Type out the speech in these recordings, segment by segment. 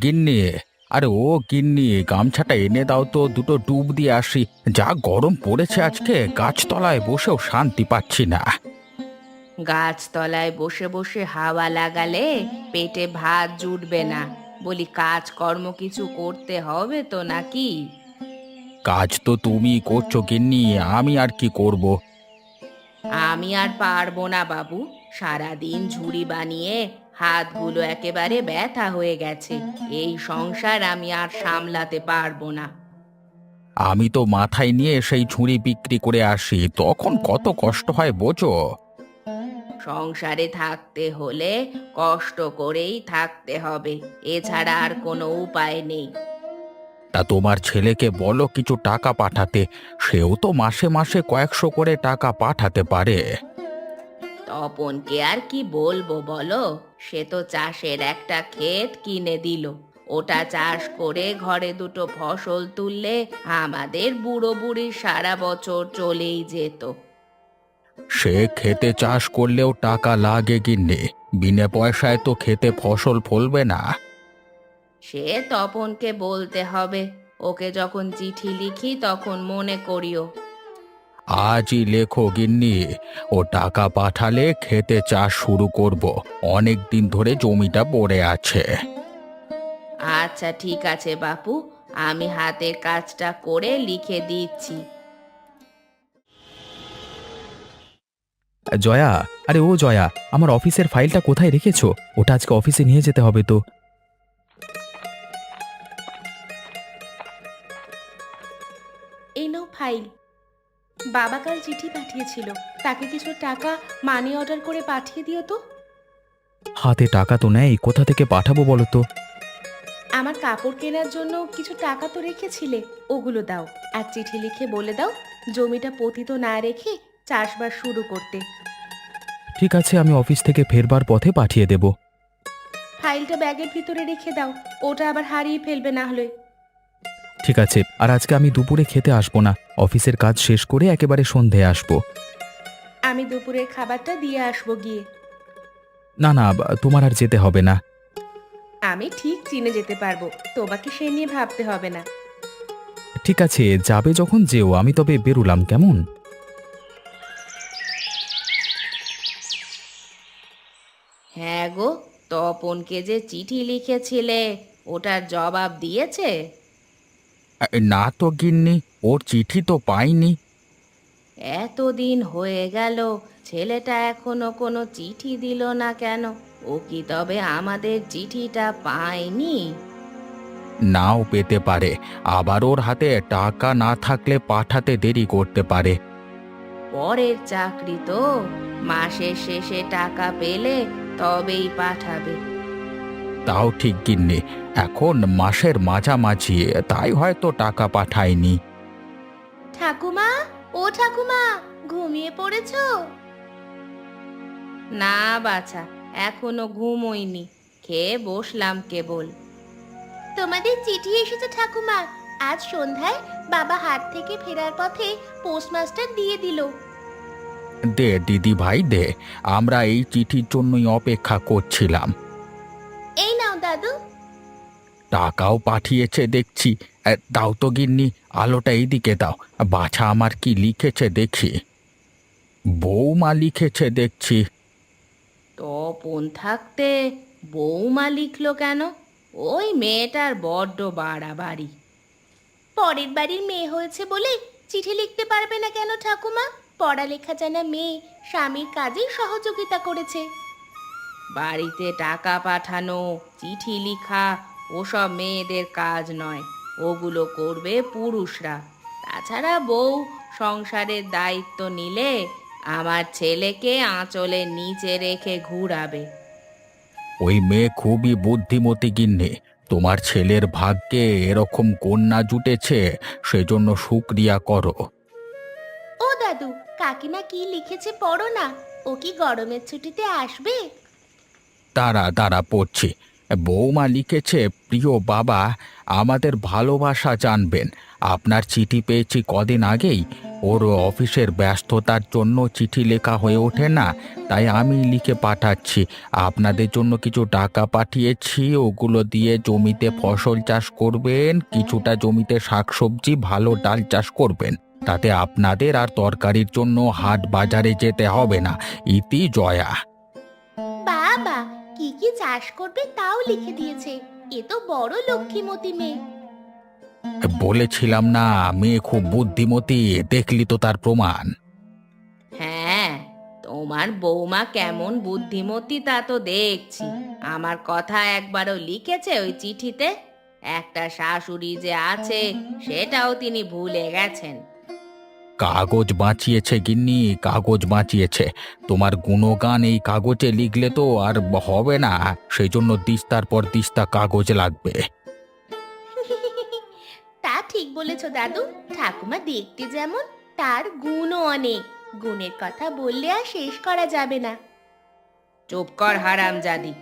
গিন্নি, আরে ও গিন্নি, গামছাটা এনে দাও তো, দুটো ডুব দিয়ে আসি। যা গরম পড়েছে আজকে, গাছতলায় বসেও শান্তি পাচ্ছি না। গাছতলায় বসে বসে হাওয়া লাগালে পেটে ভাত জুটবে না। বলি কাজকর্ম কিছু করতে হবে তো নাকি? কাজ তো তুমি করছো গিন্নি, আমি আর কি করব। আমি আর পারবো না বাবু। সারাদিন ঝুড়ি বানিয়ে হাতগুলো একেবারে ব্যথা হয়ে গেছে। এই সংসার আমি আর সামলাতে পারবো না। আমি তো মাথায় নিয়ে সেই ঝুড়ি বিক্রি করে আসি, তখন কত কষ্ট হয় বোঝো। সংসারে থাকতে হলে কষ্ট করেই থাকতে হবে, এছাড়া আর কোনো উপায় নেই। তা তোমার ছেলেকে বলো কিছু টাকা পাঠাতে, সেও তো মাসে মাসে কয়েকশো করে টাকা পাঠাতে পারে। তপনকে আর কি বলবো বলো? সে তো চাষের একটা ক্ষেত কিনে দিল। ওটা চাষ করে ঘরে দুটো ফসল তুললে আমাদের বুড়ো বুড়ির সারা বছর চলেই যেত। সে খেতে চাষ করলেও টাকা লাগে গিন্নি, বিনা পয়সায় তো খেতে ফসল ফলবে না। সে তপনকে বলতে হবে। ওকে যখন চিঠি লিখি তখন মনে করিও। আজই লেখো গিন্নি, ও টাকা পাঠালে খেতে চাষ শুরু করব। অনেক দিন ধরে জমিটা পড়ে আছে। আচ্ছা ঠিক আছে বাপু, আমি হাতের কাজটা করে লিখে দিচ্ছি। জয়া, আরে ও জয়া, আমার অফিসের ফাইলটা কোথায় রেখেছো? ওটা আজকে অফিসে নিয়ে যেতে হবে তো। এই নাও ফাইল। বাবা কাল চিঠি পাঠিয়েছিল, তাকে কিছু টাকা মানি অর্ডার করে পাঠিয়ে দিও তো। হাতে টাকা তো নেই, কোথা থেকে পাঠাবো বলো তো। আমার কাপড় কেনার জন্য কিছু টাকা তো রেখেছিলে, ওগুলো দাও। আর চিঠি লিখে বলে দাও জমিটা পতিত না রেখে চাষবাস শুরু করতে। ঠিক আছে, আমি অফিস থেকে ফেরবার পথে পাঠিয়ে দেব। ফাইলটা ব্যাগের ভিতরে রেখে দাও, ওটা আবার হারিয়ে ফেলবে না হলে। ঠিক আছে, আর আজকে আমি দুপুরে খেতে আসবো না, অফিসের কাজ শেষ করে একেবারে সন্ধ্যায় আসবো। আমি দুপুরের খাবারটা দিয়ে আসবো গিয়ে। না না, তোমার আর যেতে হবে না। আমি ঠিক চিনে যেতে পারবো, তোমাকে সে নিয়ে ভাবতে হবে না। ঠিক আছে, যাবে যখন যেও, আমি তবে বেরুলাম কেমন। হ্যাঁ গো, তপনকে যে চিঠি লিখেছিলে ওটার জবাব দিয়েছে? না তো গিন্নি, ওর চিঠি তো পাইনি। এতদিন হয়ে গেল, ছেলেটা এখনো কোনো চিঠি দিল না কেন? ও কি তবে আমাদের চিঠিটা পায়নি? নাও পেতে পারে, আবার ওর হাতে টাকা না থাকলে পাঠাতে দেরি করতে পারে। পরের চাকরি তো, মাসের শেষে টাকা পেলে তবেই পাঠাবে। তাও ঠিক গিন্নি, এখন মাসের মাঝামাঝি, তাই হয়তো টাকা পাঠায়নি। ঠাকুমা, ও ঠাকুমা, ঘুমিয়ে পড়েছো? না বাছা, এখনো ঘুমোইনি, খেয়ে বসলাম কেবল। তোমাদের চিঠি এসেছে ঠাকুমা। আজ সন্ধ্যায় বাবা হাট থেকে ফেরার পথে পোস্টমাস্টার দিয়ে দিল। দে দিদি ভাই দে, আমরা এই চিঠির জন্যই অপেক্ষা করছিলাম। এই নাও দাদু। টাকাও পাঠিয়েছে দেখছি। দাও তো গিন্নি, আলোটা এইদিকে দাও, বাছা আমার কি লিখেছে দেখি। বৌমা লিখেছে দেখছি। তপন থাকতে বৌমা লিখলো কেন? ওই মেয়েটার বড্ড বাড়াবাড়ি। পরের বাড়ির মেয়ে হয়েছে বলে চিঠি লিখতে পারবে না কেন ঠাকুমা? পড়ালেখা জানা মেয়ে স্বামীর কাজে সহযোগিতা করেছে। বাড়িতে টাকা পাঠানো, চিঠি লিখা ওসব মেয়েদের কাজ নয়, ওগুলো করবে পুরুষরা। তাছাড়া বউ সংসারের দায়িত্ব নিলে আমার ছেলেকে আঁচলের নিচে রেখে ঘুরাবে। ওই মেয়ে খুবই বুদ্ধিমতী গিন্নি, তোমার ছেলের ভাগ্যে এরকম কন্যা জুটেছে, সেজন্য শুকরিয়া করো। ও দাদু, কাকিমা কি লিখেছে পড়ো না। ও কি গরমের ছুটিতে আসবে? দাঁড়া দাঁড়া পড়ছি। বৌমা লিখেছে, প্রিয় বাবা, আমাদের ভালোবাসা জানবেন। আপনার চিঠি পেয়েছি কদিন আগেই। ওর অফিসের ব্যস্ততার জন্য চিঠি লেখা হয়ে ওঠে না, তাই আমি লিখে পাঠাচ্ছি। আপনাদের জন্য কিছু টাকা পাঠিয়েছি, ওগুলো দিয়ে জমিতে ফসল চাষ করবেন, কিছুটা জমিতে শাকসবজি ভালো ডাল চাষ করবেন। তাতে আপনাদের আর তরকারির জন্য হাট বাজারে যেতে হবে না। ইতি জয়া। বাবা, কি কি চাষ করবে তাও লিখে দিয়েছে। এ তো বড় লক্ষ্মীমতী মেয়ে। বলেছিলাম না, মেয়ে খুব বুদ্ধিমতী, দেখলি তো তার প্রমাণ। হ্যাঁ, তোমার বৌমা কেমন বুদ্ধিমতী তা তো দেখছি। আমার কথা একবারও লিখেছে ওই চিঠিতে? একটা শাশুড়ি যে আছে সেটাও তিনি ভুলে গেছেন। কাগজ বাঁচিয়েছে গিন্নি, কাগজ বাঁচিয়েছে। তোমার গুণগান এই কাগজে লিখলে তো আর হবে না, সেই জন্য দিস্তার পর দিস্তা কাগজ লাগবে। তা ঠিক বলেছো দাদু। ঠাকুমা দেখতে যেমন, তার গুণও অনেক। গুণের কথা বললে আর শেষ করা যাবে না। চুপ কর হারামজাদি,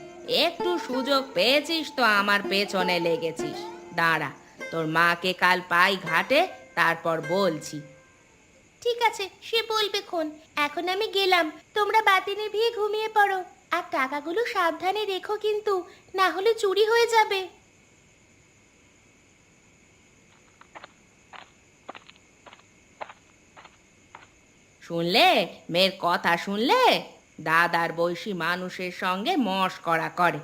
একটু সুযোগ পেয়েছিস তো আমার পেছনে লেগেছিস। দাঁড়া, তোর মাকে কাল পাই ঘাটে, তারপর বলছি। ঠিক আছে, সে বলবে খন। এখন আমি গেলাম, তোমরা বাতিনের বিয়ে ঘুমিয়ে পড়ো। আর টাকাগুলো সাবধানে রেখো কিন্তু, না হলে চুরি হয়ে যাবে। শুনলে মেয়ের কথা? শুনলে? দাদার বয়সী মানুষের সঙ্গে মশকরা করে।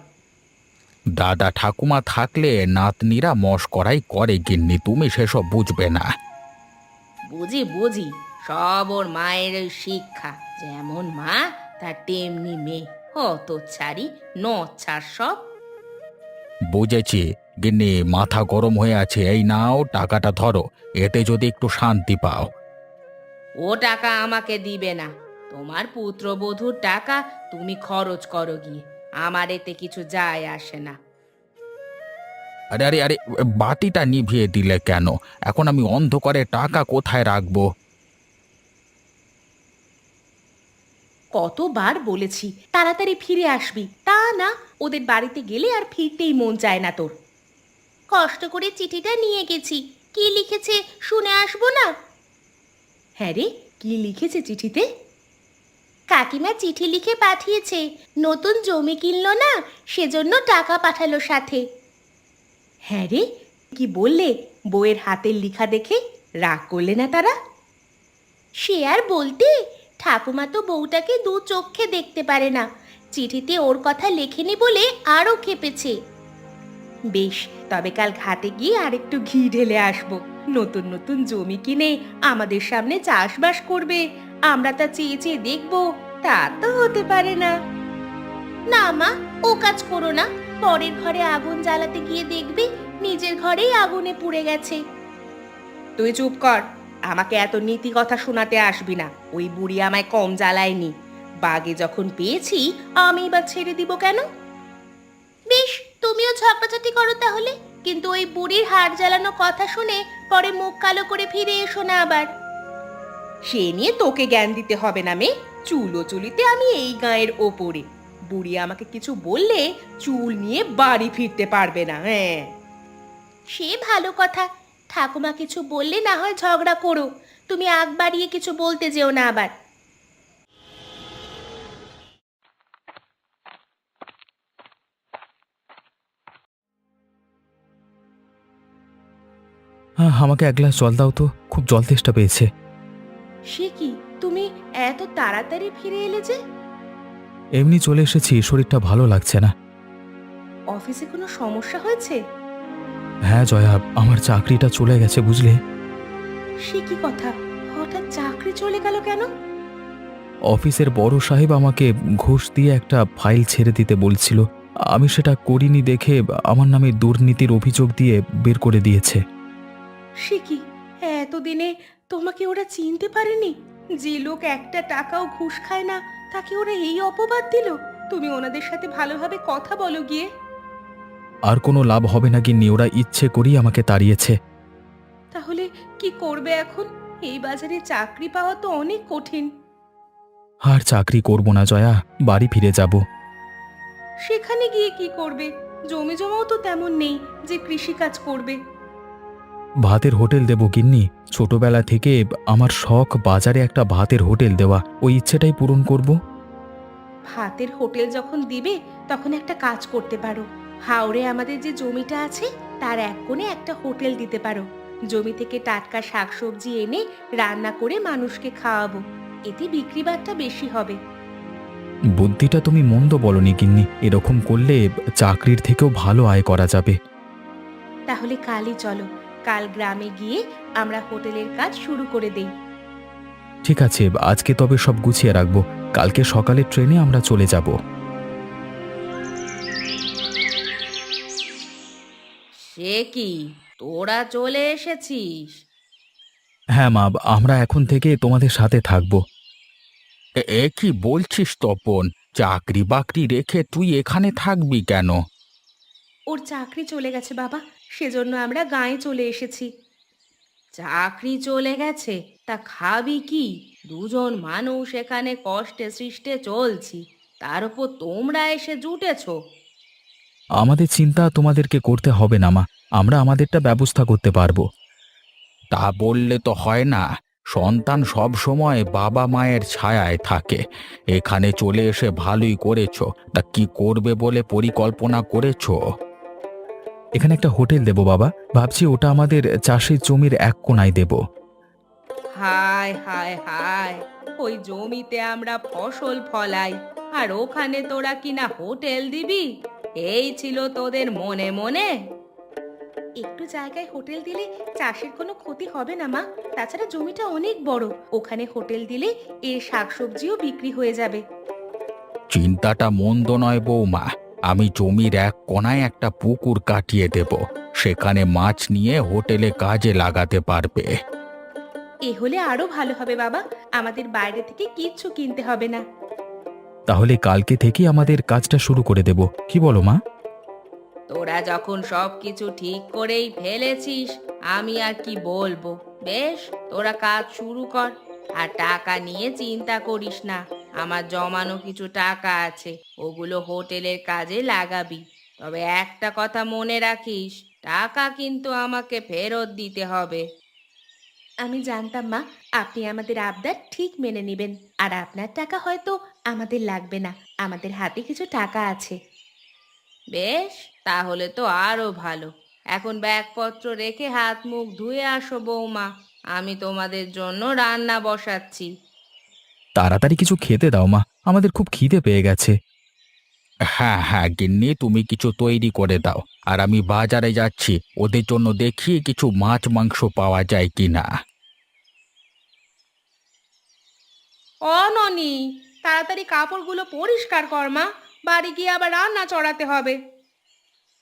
দাদা ঠাকুমা থাকলে নাতনিরা মশকরাই করে গিন্নি, তুমি সেসব বুঝবে না। বুঝি বুঝি, সব ওর মায়ের ওই শিক্ষা। যেমন মা তার তেমনি মেয়ে। হতো ছাড়ি নচ্ছার সব। বুঝেছি গিন্নি, মাথা গরম হয়ে আছে। এই নাও টাকাটা ধরো, এতে যদি একটু শান্তি পাও। ও টাকা আমাকে দিবে না। তোমার পুত্রবধূর টাকা তুমি খরচ করো গিয়ে, আমার এতে কিছু যায় আসে না। আরে আরে আরে, বাতিটা নিভিয়ে দিলে কেন? এখন আমি অন্ধকারে টাকা কোথায় রাখবো? কতবার বলেছি তাড়াতাড়ি ফিরে আসবি, তা না। ওদের বাড়িতে গেলে আর ফিরতেই মন চায় না তোর। কষ্ট করে চিঠিটা নিয়ে গেছি, কি লিখেছে শুনে আসবো না? হ্যাঁ রে, কি লিখেছে চিঠিতে? কাকিমা চিঠি লিখে পাঠিয়েছে, নতুন জমি কিনলো না, সেজন্য টাকা পাঠালো সাথে। হ্যাঁ রে, কি বললে? বউয়ের হাতের লেখা দেখে রাগ করলে না তারা? সে আর বলতে, ঠাকুমা তো বউটাকে দু চোখে দেখতে পারে না। চিঠিতে ওর কথা লেখেনি বলে আরও খেপেছে। বেশ, তবে কাল ঘাটে গিয়ে আরেকটু ঘি ঢেলে আসবো। নতুন নতুন জমি কিনে আমাদের সামনে চাষবাস করবে, আমরা তা চেয়ে চেয়ে দেখবো। তা তো হতে পারে না। না মা, ও কাজ করো না। পরের ঘরে আগুন জ্বালাতে গিয়ে দেখবে নিজের ঘরেই আগুনে পুড়ে গেছে। তুই চুপ কর, আমাকে এত নীতি কথা শোনাতে আসবি না। ওই বুড়ি আমায় কম জ্বালায়নি। বাগে যখন পেয়েছি আমি বা ছেড়ে দিব কেন? বেশ, তুমিও ঝগড়াঝাটি করো তাহলে, কিন্তু ওই বুড়ির হাড় জ্বালানো কথা শুনে পরে মুখ কালো করে ফিরে এসো না আবার। সে নিয়ে তোকে জ্ঞান দিতে হবে না মেয়ে। চুলো চুলিতে আমি এই গাঁয়ের ওপরে। বুড়ি আমাকে কিছু বললে চুল নিয়ে বাড়ি ফিরতে পারবে না। হ্যাঁ, সে ভালো কথা। ঠাকুমা কিছু বললে না হয় ঝগড়া করো, তুমি আগ বাড়িয়ে কিছু বলতে যেও না আবার। হ্যাঁ, আমাকে এক গ্লাস জল দাও তো, খুব জল তেষ্টা পেয়েছে। সে কি, তুমি এত তাড়াতাড়ি ফিরে এলে যে? এমনি চলে এসেছি, শরীরটা ভালো লাগছে না। অফিসে কোনো সমস্যা হয়েছে? হ্যাঁ জয়া, আমার চাকরিটা চলে গেছে বুঝলে। সে কি কথা, হঠাৎ চাকরি চলে গেল কেন? অফিসের বড় সাহেব আমাকে ঘুষ দিয়ে একটা ফাইল ছেড়ে দিতে বলছিল, আমি সেটা করিনি দেখে আমার নামে দুর্নীতির অভিযোগ দিয়ে বের করে দিয়েছে। সে কি, এতদিনে তোমাকে ওরা চিনতে পারেনি? যে লোক একটা টাকাও ঘুষ খায় না, তাকে ওরা এই অপবাদ দিল। তুমি ওনাদের সাথে ভালোভাবে কথা বলো গিয়ে। আর কোনো লাভ হবে না গিন্নি, ওরা ইচ্ছে করেই আমাকে তাড়িয়েছে। তাহলে কি করবে এখন? এই বাজারে চাকরি পাওয়া তো অনেক কঠিন। আর চাকরি করব না জয়া, বাড়ি ফিরে যাব। সেখানে গিয়ে কি করবে? জমি জমাও তো তেমন নেই যে কৃষিকাজ করবে। ভাতের হোটেল দেবো গিন্নি। ছোটবেলা থেকে আমার শখ বাজারে একটা ভাতের হোটেল দেওয়া, ওই ইচ্ছেটাই পূরণ করব। ভাতের হোটেল যখন দিবে তখন একটা কাজ করতে পারো। হাওড়ে আমাদের যে জমিটা আছে তার এক কোণে একটা হোটেল দিতে পারো। জমি থেকে টাটকা শাকসবজি এনে রান্না করে মানুষকে খাওয়াবো। এতে বিক্রি বাট্টা বেশি হবে। বুদ্ধিটা তুমি মন্দ বলনি গিন্নি, এরকম করলে চাকরির থেকেও ভালো আয় করা যাবে। তাহলে কালই চলো, কাল গ্রামে গিয়ে আমরা হোটেলের কাজ শুরু করে দেই। ঠিক আছে, আজকে তবে সব গুছিয়ে রাখবো, কালকে সকালে ট্রেনে আমরা চলে যাব। সে কি, তোরা চলে এসেছিস? হ্যাঁ মা, আমরা এখন থেকে তোমাদের সাথে থাকবো। এ কি বলছিস তপন? চাকরি বাকরি রেখে তুই এখানে থাকবি কেন? ওর চাকরি চলে গেছে বাবা, সেজন্য আমরা গাঁয়ে চলে এসেছি। চাকরি চলে গেছে? তা খাবি কি? দুজন মানুষ এখানে কষ্টে সৃষ্টে চলছি, তার উপর তোমরা এসে জুটেছো। আমাদের চিন্তা তোমাদেরকে করতে হবে না মা, আমরা আমাদেরটা ব্যবস্থা করতে পারবো। তা বললে তো হয় না। সন্তান সব সময় বাবা মায়ের ছায়ায় থাকে। এখানে চলে এসে ভালোই করেছো। তা কি করবে বলে পরিকল্পনা করেছো? এখানে একটা হোটেল দেবো বাবা, ভাবছি ওটা আমাদের চাষের জমির এক কোণায় দেব। হায় হায় হায়, ওই জমিতে আমরা ফসল ফলাই আর ওখানে তোরা কিনা হোটেল দিবি? এই ছিল তোদের মনে মনে? একটু জায়গায় হোটেল দিলে চাষের কোনো ক্ষতি হবে না মা। তাছাড়া জমিটা অনেক বড়, ওখানে হোটেল দিলে এর শাকসবজিও বিক্রি হয়ে যাবে। চিন্তাটা মন্দ নয় বৌমা। আমি জমির এক কোণায় একটা পুকুর কাটিয়ে দেব। সেখানে মাছ নিয়ে হোটেলে কাজে লাগাতে পারবে। এ হলে আরো ভালো হবে বাবা, আমাদের বাইরে থেকে কিচ্ছু কিনতে হবে না। তাহলে কালকে থেকেই আমাদের কাজটা শুরু করে দেব, কি বলো মা? তোরা যখন সবকিছু ঠিক করেই ফেলেছিস, আমি আর কি বলবো। বেশ, তোরা কাজ শুরু কর। আর টাকা নিয়ে চিন্তা করিস না, আমার জমানো কিছু টাকা আছে, ওগুলো হোটেলের কাজে লাগাবি। তবে একটা কথা মনে রাখিস, টাকা কিন্তু আমাকে ফেরত দিতে হবে। আমি জানতাম মা, আপনি আমাদের আবদার ঠিক মেনে নেবেন। আর আপনার টাকা হয়তো আমাদের লাগবে না, আমাদের হাতে কিছু টাকা আছে। বেশ, তাহলে তো আরো ভালো। এখন ব্যাগপত্র রেখে হাত মুখ ধুয়ে আসো বৌমা, আমি তোমাদের জন্য রান্না বসাচ্ছি। তাড়াতাড়ি কিছু খেতে দাও মা, আমাদের খুব খিদে পেয়ে গেছে। হ্যাঁ হ্যাঁ গিন্নি, তুমি কিছু তৈরি করে দাও। আর আমি বাজারে যাচ্ছি, ওদের জন্য দেখি কিছু মাছ মাংস পাওয়া যায় কিনা। ননি, তাড়াতাড়ি কাপড়গুলো পরিষ্কার কর মা, বাড়ি গিয়ে আবার রান্না চড়াতে হবে।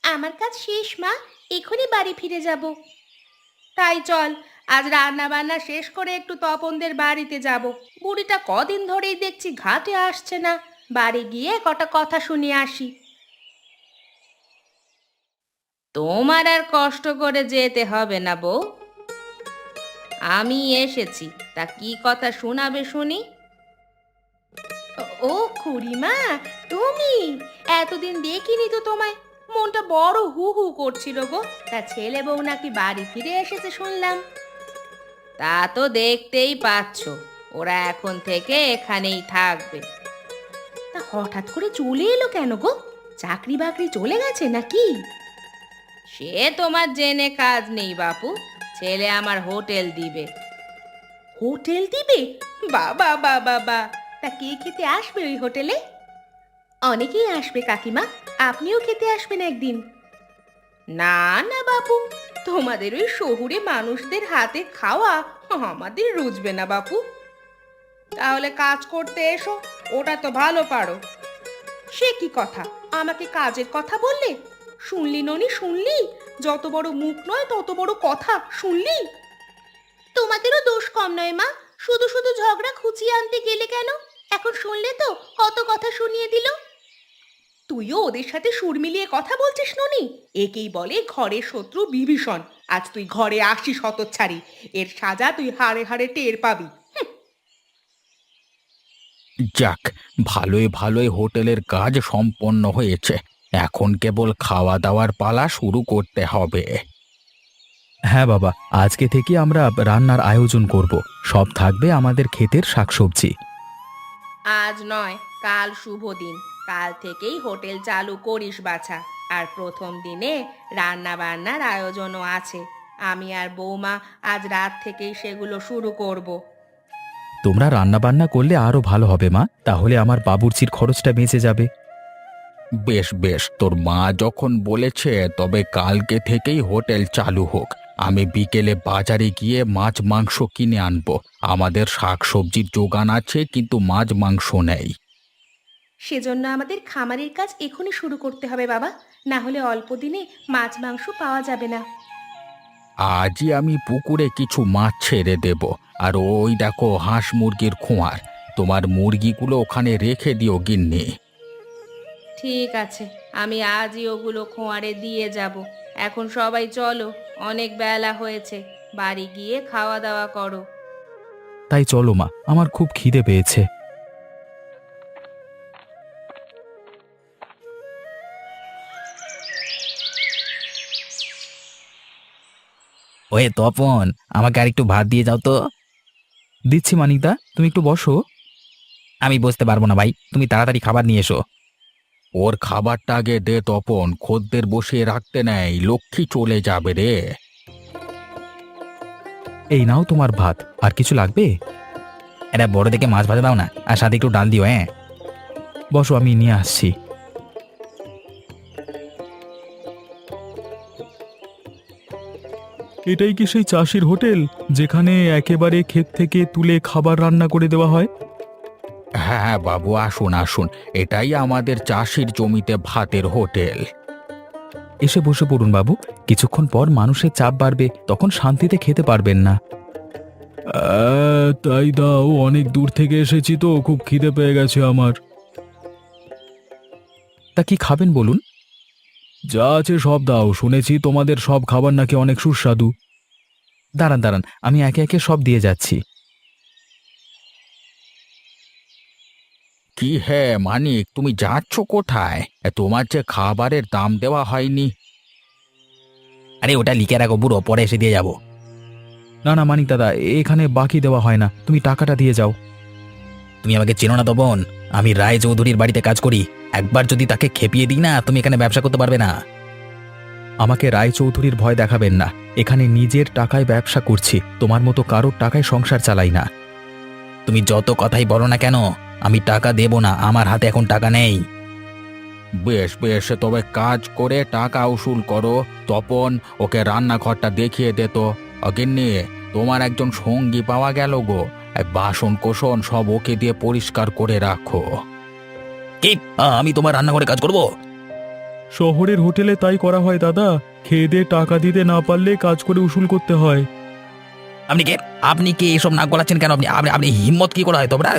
আমার কাজ শেষ মা, এখনই বাড়ি ফিরে যাব। তাই চল, আজ রান্না বান্না শেষ করে একটু তপনদের বাড়িতে যাব। বুড়িটা কদিন ধরেই দেখছি ঘাটে আসছে না, বাড়ি গিয়ে কটা কথা শুনিয়ে আসি। তোমার আর কষ্ট করে যেতে হবে না বউ, আমি এসেছি। তা কি কথা শোনাবে শুনি? ও খুড়িমা, তুমি? এতদিন দেখিনি তো তোমায়, মনটা বড় হু হু করছিল গো। তা ছেলে বউ নাকি বাড়ি ফিরে এসেছে শুনলাম। তা তো দেখতেই পাচ্ছ, ওরা এখন থেকে এখানেই থাকবে। তা হঠাৎ করে চলে এলো কেন গো? চাকরি বাকরি চলে গেছে নাকি? সে তোমার জেনে কাজ নেই বাপু, ছেলে আমার হোটেল দিবে। হোটেল দিবে? বাবা বাবা বা, তা কে খেতে আসবে ওই হোটেলে? অনেকেই আসবে কাকিমা, আপনিও খেতে আসবেন একদিন। না না বাপু, তোমাদের ওই শহুরে মানুষদের হাতে খাওয়া আমাদের রুচবে না বাপু। তাহলে কাজ করতে এসো, ওটা তো ভালো পারো। সে কি কথা, আমাকে কাজের কথা বললে? শুনলি ননি, শুনলি? যত বড় মুখ নয় তত বড় কথা, শুনলি? তোমাদেরও দোষ কম নয় মা, শুধু শুধু ঝগড়া খুঁচিয়ে আনতে গেলে কেন? এখন শুনলে তো কত কথা শুনিয়ে দিল। তুইও ওদের সাথে সুর মিলিয়ে কথা বলছিস ননি? একেই বলে ঘরের শত্রু বিভীষণ। আজ তুই ঘরে আসিস হতচ্ছাড়ি, এর সাজা তুই হাড়ে হাড়ে টের পাবি। যাক, ভালোই ভালোই হোটেলের কাজ সম্পন্ন হয়েছে। এখন কেবল খাওয়া দাওয়ার পালা শুরু করতে হবে। হ্যাঁ বাবা, আজকে থেকে আমরা রান্নার আয়োজন করব। সব থাকবে আমাদের ক্ষেতের শাকসবজি। আজ নয়, কাল শুভ দিন। কাল থেকেই হোটেল চালু করিস বাছা। আর প্রথম দিনে রান্না বান্নার আয়োজনও আছে। আমি আর বৌমা আজ রাত থেকেই সেগুলো শুরু করব। তোমরা রান্না বান্না করলে আরো ভালো হবে মা, তাহলে আমার বাবুর্চির খরচটা বেঁচে যাবে। বেশ বেশ, তোর মা যখন বলেছে তবে কালকে থেকেই হোটেল চালু হোক। আমি বিকেলে বাজারে গিয়ে মাছ মাংস কিনে আনবো। আমাদের শাকসবজির যোগান আছে, কিন্তু মাছ মাংস নেই। সেজন্য আমাদের খামারের কাজ এখনই শুরু করতে হবে বাবা, না হলে অল্প দিনে মাছ মাংস পাওয়া যাবে না। আজই আমি পুকুরে কিছু মাছ ছেড়ে দেব। আর ওই দেখো হাঁস মুরগির খোঁয়ার, তোমার মুরগিগুলো ওখানে রেখে দিও গিন্নি। ঠিক আছে, আমি আজই ওগুলো খোঁয়ারে দিয়ে যাব। এখন সবাই চলো, অনেক বেলা হয়েছে। বাড়ি গিয়ে খাওয়া দাওয়া করো। তাই চলো মা, আমার খুব খিদে পেয়েছে। ওয়ে তপন, আমাকে আর একটু ভাত দিয়ে যাও তো। দিচ্ছি মানিকদা, তুমি একটু বসো। আমি বসতে পারবো না ভাই, তুমি তাড়াতাড়ি খাবার নিয়ে এসো। ওর খাবারটা আগে দে তপন, খদ্দের বসিয়ে রাখতে নেই, লক্ষ্মী চলে যাবে রে। এই নাও তোমার ভাত, আর কিছু লাগবে? এটা বড় দেখে মাছ ভাজা দাও না, আর সাথে একটু ডাল দিও। হ্যাঁ, বসো, আমি নিয়ে আসছি। এটাই কি সেই চাষির হোটেল, যেখানে একেবারে ক্ষেত থেকে তুলে খাবার রান্না করে দেওয়া হয়? হ্যাঁ হ্যাঁ বাবু, আসুন আসুন, এটাই আমাদের চাষির জমিতে ভাতের হোটেল। এসে বসে পড়ুন বাবু, কিছুক্ষণ পর মানুষের চাপ বাড়বে, তখন শান্তিতে খেতে পারবেন না। তাই দাও, অনেক দূর থেকে এসেছি তো, খুব খিদে পেয়ে গেছে আমার। তা কি খাবেন বলুন? যা আছে সব দাও, শুনেছি তোমাদের সব খাবার নাকি অনেক সুস্বাদু। দাঁড়ান দাঁড়ান, আমি একে একে সব দিয়ে যাচ্ছি। কি হে মানিক, তুমি যাচ্ছ কোথায়? তোমার যে খাবারের দাম দেওয়া হয়নি। আরে ওটা লিখে রাখো বুড়ো, পরে এসে দিয়ে যাবো। না না মানিক দাদা, এখানে বাকি দেওয়া হয় না, তুমি টাকাটা দিয়ে যাও। তুমি আমাকে চেনো না তপন, আমি রায় চৌধুরীর বাড়িতে কাজ করি। একবার যদি তাকে খেপিয়ে দিই না, তুমি এখানে ব্যবসা করতে পারবে না। আমাকে রায়চৌধুরীর ভয় দেখাবেন না, এখানে নিজের টাকায় ব্যবসা করছি, তোমার মতো কারোর টাকায় সংসার চালাই না। তুমি যত কথাই বলো না কেন, আমি টাকা দেব না, আমার হাতে এখন টাকা নেই। বেশ বেশ, তবে কাজ করে টাকা উসুল করো। তপন, ওকে রান্নাঘরটা দেখিয়ে দে তো। অগিন্নি, তোমার একজন সঙ্গী পাওয়া গেল গো। বাসন কোসন সব ওকে দিয়ে পরিষ্কার করে রাখো। কি, আমি তোমার রান্নাঘরে কাজ করব? শহরের হোটেলে তাই করা হয় দাদা, খেয়ে দিয়ে টাকা দিতে না পারলে কাজ করে উসুল করতে হয়। আপনি কি এসব নাক গলাচ্ছেন কেন? আপনি আপনি আপনি হিম্মত কি করে হয় তোমরা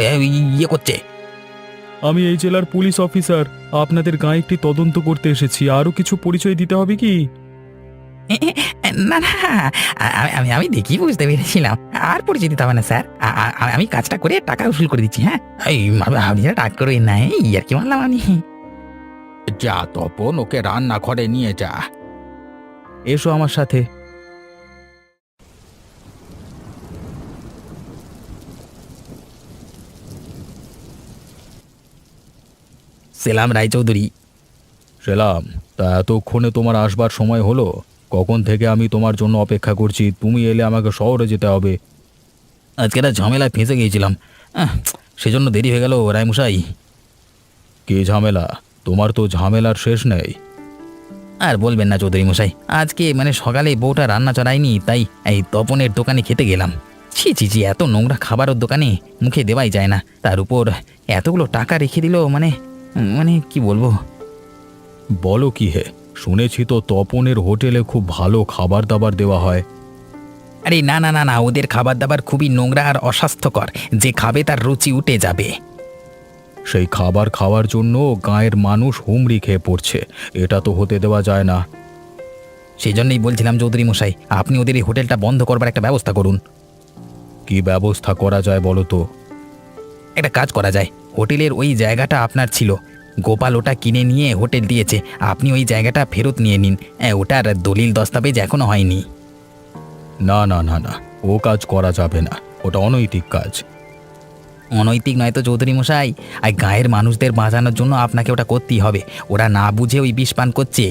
ইয়ে করছে? আমি এই জেলার পুলিশ অফিসার, আপনাদের গায়ে একটি তদন্ত করতে এসেছি, আরও কিছু পরিচয় দিতে হবে কি? না না, আমি আমি দেখি বুঝতে পেরেছিলাম। আর পরিচয় দিতে হবে না স্যার, আমি কাজটা করে টাকা উসুল করে দিচ্ছি। হ্যাঁ, আপনি টাক করবেন না, ইয়ার কি মানলাম আমি। যা তপন, ওকে রান্নাঘরে নিয়ে যা। এসো আমার সাথে। সেলাম রায়চৌধুরী। সেলাম। তা এতক্ষণে তোমার আসবার সময় হলো? কখন থেকে আমি তোমার জন্য অপেক্ষা করছি, তুমি এলে আমাকে শহরে যেতে হবে। আজকে একটা ঝামেলায় ফেঁসে গিয়েছিলাম, সেজন্য দেরি হয়ে গেল রায়মশাই। কি ঝামেলা? তোমার তো ঝামেলার শেষ নেই। আর বলবেন না চৌধুরী মশাই, আজকে মানে সকালে বউটা রান্না চড়ায়নি, তাই এই তপনের দোকানে খেতে গেলাম। ছি ছি ছি, এত নোংরা খাবার ওর দোকানে মুখে দেওয়াই যায় না, তার উপর এতগুলো টাকা রেখে দিল, মানে মানে কি বলবো। বলো কি হে, শুনেছি তো তপনের হোটেলে খুব ভালো খাবার দাবার দেওয়া হয়। আরে না না না না, ওদের খাবার দাবার খুবই নোংরা আর অস্বাস্থ্যকর, যে খাবে তার রুচি উঠে যাবে। সেই খাবার খাওয়ার জন্য গাঁয়ের মানুষ হুমড়ি খেয়ে পড়ছে, এটা তো হতে দেওয়া যায় না। সেই জন্যই বলছিলাম চৌধুরী মশাই, আপনি ওদের এই হোটেলটা বন্ধ করবার একটা ব্যবস্থা করুন। কি ব্যবস্থা করা যায় বলো তো? একটা কাজ করা যায়, হোটেলের ওই জায়গাটা আপনার ছিল, গোপাল ওটা কিনে নিয়ে হোটেল দিয়েছে, আপনি ওই জায়গাটা ফেরত নিয়ে নিন। ওটার দলিল দস্তাবেজ এখনো হয়নি। না না না না, ও কাজ করা যাবে না, ওটা অনৈতিক কাজ। অনৈতিক নয় তো চৌধুরী মশাই, আর গায়ের মানুষদের বাঁচানোর জন্য আপনাকে ওটা করতেই হবে। ওরা না বুঝে ওই বিষ পান করছে।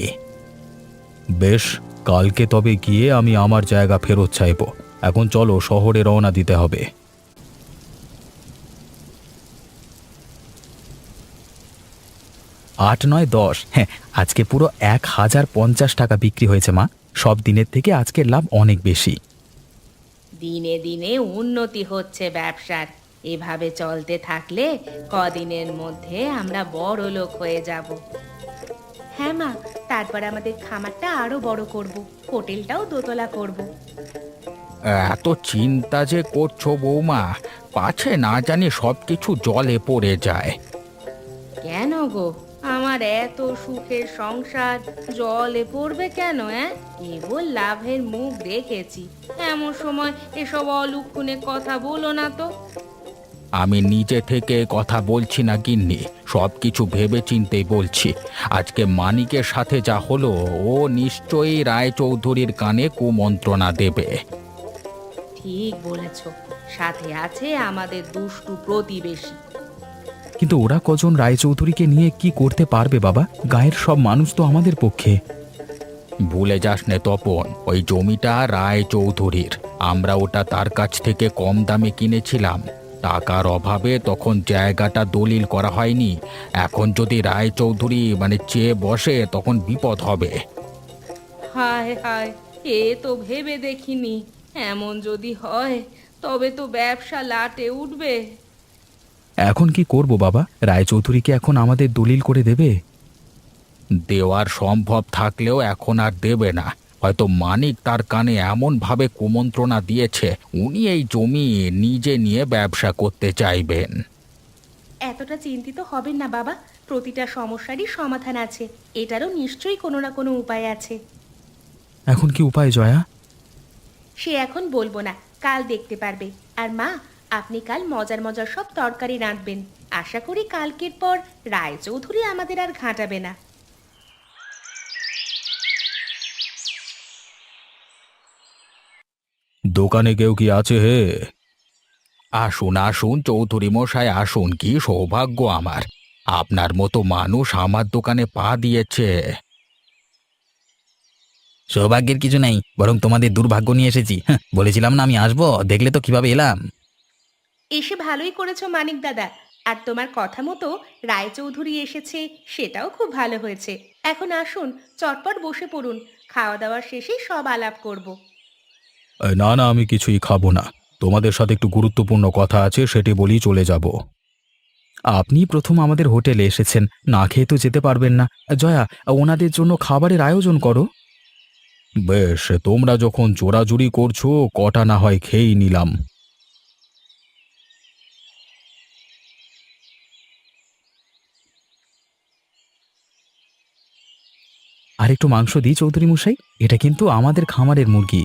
বেশ, কালকে তবে গিয়ে আমি আমার জায়গা ফেরত চাইব। এখন চলো, শহরে রওনা দিতে হবে। 8, 9, 10, হ্যাঁ, আজকে পুরো 1050 টাকা বিক্রি হয়েছে মা। সব দিনের থেকে আজকের লাভ অনেক বেশি। দিনে দিনে উন্নতি হচ্ছে ব্যবসার। এভাবে চলতে থাকলে কদিনের মধ্যে আমরা বড় লোক হয়ে যাব। হ্যাঁ মা, তারপর আমাদের খামারটা আরো বড় করব, হোটেলটাও দোতলা করব। এত চিন্তা যে করছো বৌমা, পাছে না জানি সব কিছু জলে পড়ে যায়। কেন গো, আমার এত সুখের সংসার জলে পড়বে কেন? কেবল লাভের মুখ দেখেছি। এমন সময় এসব অলুক্ষণে কথা বলো না তো। আমি নিজে থেকে কথা বলছি না গিন্নি, সব কিছু ভেবে চিন্তেই বলছি। আজকে মানিকের সাথে যা হলো, ও নিশ্চয়ই রায়চৌধুরীর কানে কুমন্ত্রণা দেবে। ঠিক বলেছ, সাথে আছে আমাদের দুষ্টু প্রতিবেশী। কিন্তু ওরা কজন রায়চৌধুরীকে নিয়ে কি করতে পারবে বাবা? গায়ের সব মানুষ তো আমাদের পক্ষে। ভুলে যাস নে তপন, ওই জমিটা রায়চৌধুরীর। আমরা ওটা তার কাছ থেকে কম দামে কিনেছিলাম। টাকার অভাবে তখন জায়গাটা দলিল করা হয়নি। এখন যদি রায়চৌধুরী চেয়ে বসে, তখন বিপদ হবে। হায় হায়, এ তো ভেবে দেখিনি। এমন যদি হয় তবে তো ব্যবসা লাটে উঠবে। এখন কি করব বাবা? রায়চৌধুরীকে এখন আমাদের দলিল করে দেবে? দেওয়ার সম্ভব থাকলেও এখন আর দেবে না। হয়তো মানিক তার কানে এমন ভাবে কুমন্ত্রণা দিয়েছে, উনি এই জমি নিজে নিয়ে ব্যবসা করতে চাইবেন। এতটা চিন্তিত হবেন না বাবা, প্রতিটা সমস্যারই সমাধান আছে। এটারও নিশ্চয়ই কোনো না কোনো উপায় আছে। এখন কি উপায় জয়া? সে এখন বলবো না, কাল দেখতে পারবে। আর মা, আপনি কাল মজার মজার সব তরকারি রাঁধবেন। আশা করি কালকের পর রায়চৌধুরী আমাদের আর ঘাঁটাবে না। দোকানে কেউ কি আছে হে? আসুন আসুন চৌধুরী মশাই, আসুন। কি সৌভাগ্য আমার, আপনার মতো মানুষ আমার দোকানে পা দিয়েছে। সৌভাগ্যের কিছু নেই, বরং তোমাদের দুর্ভাগ্য নিয়ে এসেছি। বলেছিলাম না আমি আসবো, দেখলে তো কিভাবে এলাম। এসে ভালোই করেছো মানিক দাদা। আর তোমার কথা মতো রায়চৌধুরী এসেছে, সেটাও খুব ভালো হয়েছে। এখন আসুন, চটপট বসে পড়ুন। খাওয়া দাওয়ার শেষে সব আলাপ করব। না না, আমি কিছুই খাবো না। তোমাদের সাথে একটু গুরুত্বপূর্ণ কথা আছে, সেটি বলেই চলে যাব। আপনি প্রথম আমাদের হোটেলে এসেছেন, না খেয়ে তো যেতে পারবেন না। জয়া, ওনাদের জন্য খাবারের আয়োজন করো। বেশ, তোমরা যখন জোরাজুরি করছো, কটা না হয় খেয়েই নিলাম। আর একটু মাংস দিই চৌধুরী মশাই, এটা কিন্তু আমাদের খামারের মুরগি।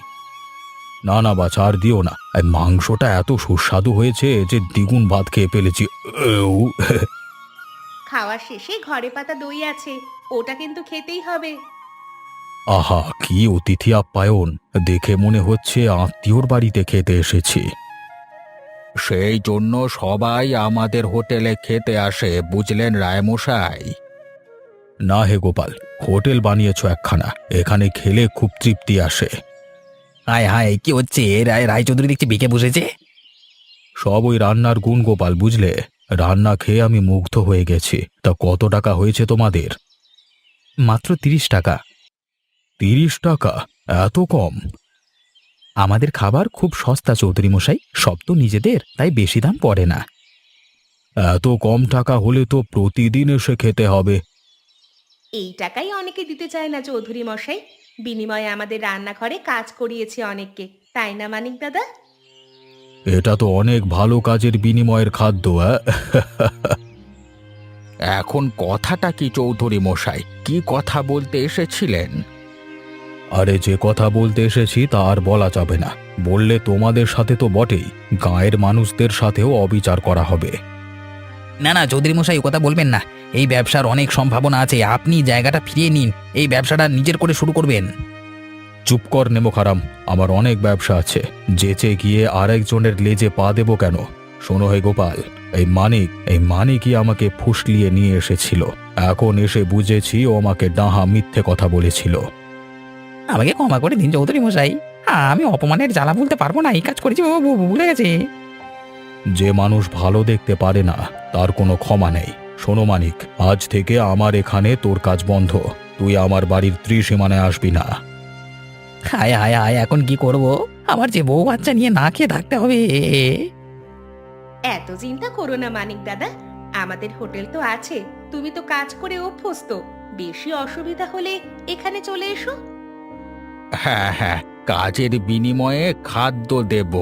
না না বাছা, আর দিও না। এই মাংসটা এত সুস্বাদু হয়েছে যে দ্বিগুণ ভাত খেয়ে ফেলেছি। এউ। খাওয়ার শেষে ঘরে পাতা দই আছে, ওটা কিন্তু খেতেই হবে। আহা, কি অতিথি আপ্যায়ন! দেখে মনে হচ্ছে আত্মীয়র বাড়িতে খেতে এসেছি। সেই জন্য সবাই আমাদের হোটেলে খেতে আসে, বুঝলেন রায়মশাই? না হে গোপাল, হোটেল বানিয়েছ একখানা, এখানে খেলে খুব তৃপ্তি আসে। হায় হায়, কি হচ্ছে? রায়চৌধুরী দেখছি বেঁকে বসেছে। সব ওই রান্নার গুণ গোপাল, বুঝলে? রান্না খেয়ে আমি মুগ্ধ হয়ে গেছি। তা কত টাকা হয়েছে তোমাদের? মাত্র 30 টাকা। 30 টাকা? এত কম? আমাদের খাবার খুব সস্তা চৌধুরী মশাই, সব তো নিজেদের, তাই বেশি দাম পড়ে না। এত কম টাকা হলে তো প্রতিদিন এসে খেতে হবে। এই টাকাই অনেকে দিতে চায় না চৌধুরী মশাই। বিনিময়ে আমাদের রান্নাঘরে কাজ করিয়েছে অনেককে, তাই না মানিক দাদা? এটা তো অনেক ভালো কাজের বিনিময়ের খাদ্য। এখন কথাটা কি চৌধুরী মশাই? কি কথা বলতে এসেছিলেন? আরে, যে কথা বলতে এসেছি তা আর বলা যাবে না। বললে তোমাদের সাথে তো বটেই, গাঁয়ের মানুষদের সাথেও অবিচার করা হবে। না না চৌধুরী মশাই, ও কথা বলবেন না। এই ব্যবসার অনেক সম্ভাবনা আছে, আপনি জায়গাটা ফিরিয়ে নিন, এই ব্যবসাটা নিজের করে শুরু করবেন। চুপ কর নেমো খারাম, আমার অনেক ব্যবসা আছে, যেচে গিয়ে আরেকজনের লেজে পা দেবো কেন? শোনো হে গোপাল, এই মানিকই আমাকে ফুসলিয়ে নিয়ে এসেছিল। এখন এসে বুঝেছি ও আমাকে ডাহা মিথ্যে কথা বলেছিল। আমাকে ক্ষমা করে দিন চৌধুরী মশাই, আমি অপমানের জ্বালা বলতে পারবো না, এই কাজ করেছি, ভুলে গেছে। যে মানুষ ভালো দেখতে পারে না তার কোনো ক্ষমা নেই। শোনো মানিক, আজ থেকে আমার এখানে তোর কাজ বন্ধ, তুই আমার বাড়ির ত্রিসীমানায় আসবি না। হায় হায় হায়, এখন কি করব? আমার যে বউ বাচ্চা নিয়ে না খেয়ে থাকতে হবে। এত চিন্তা করো না মানিক দাদা, আমাদের হোটেল তো আছে, তুমি তো কাজ করে অভ্যস্ত, বেশি অসুবিধা হলে এখানে চলে এসো। হ্যাঁ হ্যাঁ, কাজের বিনিময়ে খাদ্য দেব।